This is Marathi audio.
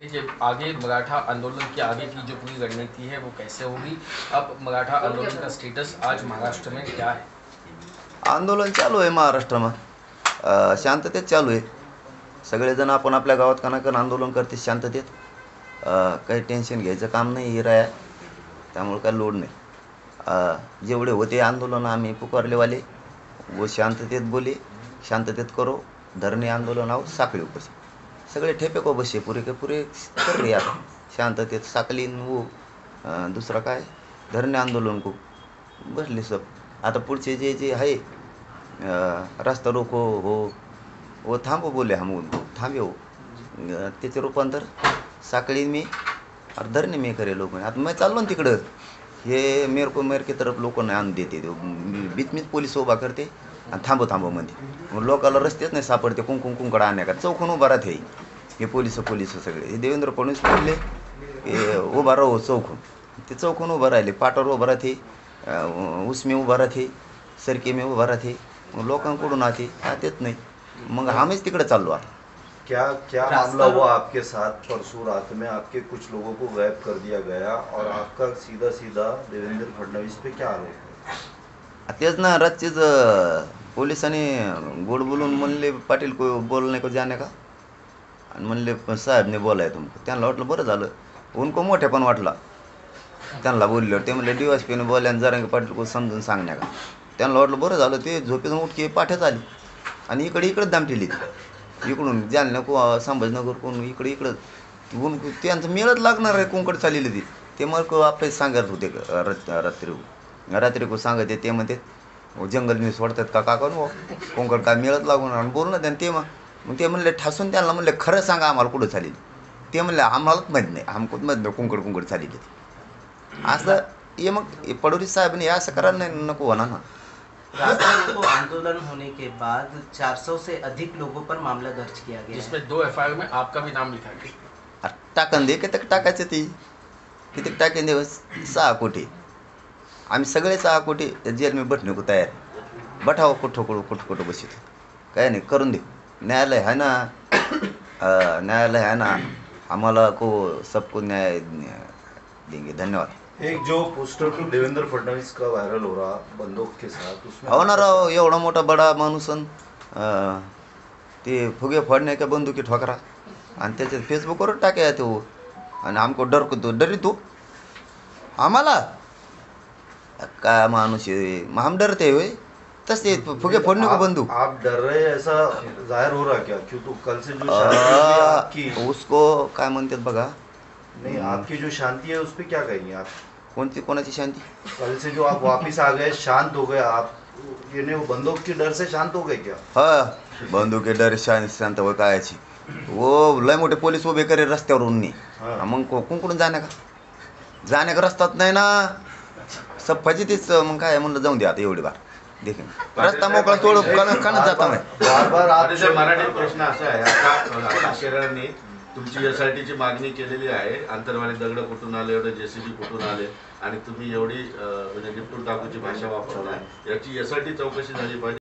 देखिए, आगे मराठा आंदोलन की आगे की जो पूरी रणनीति है वो कैसे होगी? अब मराठा आंदोलन का स्टेटस आज महाराष्ट्र में क्या है? आंदोलन चालू आहे महाराष्ट्रामध्ये, शांततेत चालू आहे. सगळेजण आपण आपल्या गावात कणाकण आंदोलन करते शांततेत. काही टेन्शन घ्यायचं काम नाही राया, त्यामुळे काही लोड नाही. जेवढे होते आंदोलन आम्ही पुकारलेवाले व शांततेत बोले, शांततेत करो. धरणे आंदोलन आहो साखळी उपस सगळे ठेपे को बसे पुरे के पुरे कर रहे आता शांततेत साकलीन वो दुसरा काय धरणे आंदोलन को बसले सब. आता पुढचे जे जे आहे रास्ता रोको हो वो थांबो बोले हम उनको थांबे हो त्याचे रूपांतर साखळी में और धरणे में करे लोग. आता मैं चाललो ना तिकडं, हे मेरे की तरफ लोक नाही आणून देते, बीच में पोलीस उभा करते आणि थांबो म्हणते. मग लोकाला रस्तेच नाही सापडते कुंकड आणण्या का चौकून उभा राहते हे पोलीस सगळे. हे देवेंद्र फडणवीस बोलले उभा राहो चौकून, ते चौकून उभं राहिले, पाटावर उभं राहते, उसमे उभा राहते, सरके में उभा राहते. मग लोकांकडून आतेच नाही. मग आम्हीच तिकडे चाललो आता. क्या क्या मामला हुआ आपके साथ? परसों रात में आपके कुछ लोगों को गायब कर दिया गया और आपका सीधा देवेंद्र फडणवीस पे क्या आरोप है? तेच ना, रातचीच पोलिसांनी गोड बोलून म्हणले पाटील को बोलने को जाने का, आणि म्हणले साहेबने बोलाय तुमको. त्यांना वाटलं बरं झालं, उनको मोठे पण वाटला त्यांना बोलल्यावर. ते म्हणले DSPने बोलल्यानं जरांगे पाटील को समजून सांगण्या का. त्यांना वाटलं बरं झालं, ते झोपेतून उठके पाठच आली आणि इकडे दामटेली इकडून जालना को संभाजीनगर कोण इकडं ऊन त्यांचं मेळच लागणार आहे. कुंकड चाललेली ते मग आपले सांगत होते रात्री को सांगत ते म्हणते जंगल मी सोडतात का करू कुंकड काय मेळच लागून आणि बोल ना त्यांनी. ते मग ते म्हणले ठासून त्यांना म्हणले खरं सांगा आम्हाला कुठं चालेल. ते म्हणले आम्हालाच माहीत नाही, आमकोच माहीत नाही कुंकड चालेली. असं ये मग फडणवीस साहेबांनी असं करायला नाही नको होणार ना. रास्ता रोको आंदोलन होने के बाद 400 से अधिक लोगों पर मामला दर्ज किया गया, जिसमें 2 FIR में आपका भी नाम लिखा गया. टाकन दे किती टाकायचं ती किती टाकेन दिवस 6 कोटी. आम्ही सगळे 6 कोटी जेल में बैठने को तयार. बैठाओ कुठं बसित काय नाही करून दे. न्यायालय है ना, आम्हाला को सबको न्याय देंगे. धन्यवाद. एक जो पोस्टर तो देवेंद्र फडणवीस का वायरल हो रहा बंदूक के साथ, उसमें हो ना राव, एवढा मोठा बडा माणूस ते फुगे फोडणे का बंदुकी ठोकरा आणि त्याच्यात फेसबुकवर टाकाय तो आणि आमको डरी तू आम्हाला काय माणूस आहे. हम डरते हुए तसे फुगे फोडणे को बंदूक. आप डर रहे ऐसा जाहिर हो रहा क्या? क्यों तो कल से जो शांति है आपकी, उसको काय म्हणतात बघा. नहीं आपकी जो शांति है उस पर क्या कहेंगे आप? कोणाची शांती? कल से जो आप वापिस आ गए, शांत हो गए आप, ये वो बंदूक के डर से शांत हो गए क्या? हा, बंदूक के डर शांत हो कायची. वो लय मोठे पोलीस उभे करे रस्त्यावरून नाही. मग कुंकडून जाण्या का रस्ताच नाही ना, सब फजितीच. मग काय म्हणलं जाऊन द्या आता एवढी बार देखील रस्ता मोकळा तोड कानच जाता नाही. बार मराठी प्रश्न असा आहे, आता शहराने तुमची SITची मागणी केलेली आहे. आंतरवाली दगड कुठून आले, एवढे JCB कुठून आले आणि तुम्ही एवढी म्हणजे निपटून टाकूची भाषा वापरताय. याची SIT चौकशी झाली पाहिजे.